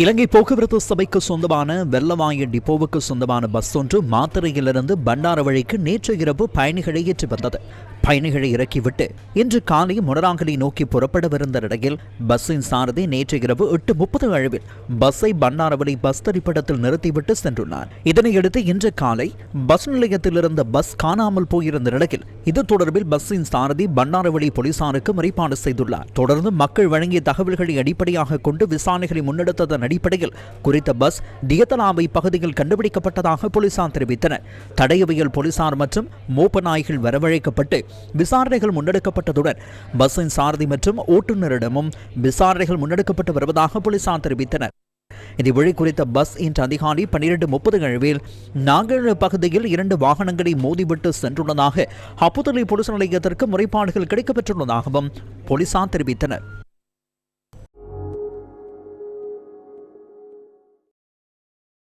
இலங்கை போக்குவரத்து சபைக்கு சொந்தமான வெள்ளவாய டிப்போவுக்கு சொந்தமான பஸ் ஒன்று மாத்தறையிலிருந்து பண்டாரவழிக்கு நேற்று இரவு பயணிகளை ஏற்றி வந்தது. பயணிகளை இறக்கிவிட்டு இன்று காலை முனராங்கலை நோக்கி புறப்படவிருந்த நிலையில் பஸ்ஸின் சாரதி நேற்று இரவு 8:30 அளவில் பஸ்ஸை பண்டாரவழி பஸ் தரிப்பிடத்தில் நிறுத்திவிட்டு சென்றுள்ளார். இதனையடுத்து இன்று காலை பஸ் நிலையத்தில் இருந்த பஸ் காணாமல் போயிருந்த நிலையில் இது தொடர்பில் பஸ்ஸின் சாரதி பண்டாரவழி போலீசாருக்கு முறைப்பாடு செய்துள்ளார். தொடர்ந்து மக்கள் வழங்கிய தகவல்களை அடிப்படையாக கொண்டு விசாரணைகளை முன்னெடுத்ததன் அடிப்படையில் குறித்த பஸ் தியத்தலாவை பகுதியில் கண்டுபிடிக்கப்பட்டதாக போலீசார் தெரிவித்தனர். தடயவியல் போலீசார் மற்றும் மோப்ப நாய்கள் வரவழைக்கப்பட்டு விசாரணைகள் முன்னெடுக்கப்பட்டதுடன் பஸ்ஸின் சாரதி மற்றும் ஓட்டுநரிடமும் விசாரணைகள் முன்னெடுக்கப்பட்டு வருவதாக போலீசார் தெரிவித்தனர். இதுவழி குறித்த பஸ் இன்று அதிகாலை 12:30 அளவில் நாகழ பகுதியில் 2 வாகனங்களை மோதிவிட்டு சென்றுள்ளதாக அப்புதளை போலீஸ் நிலையத்திற்கு முறைப்பாடுகள் கிடைக்கப்பெற்றுள்ளதாகவும் போலீசார் தெரிவித்தனர்.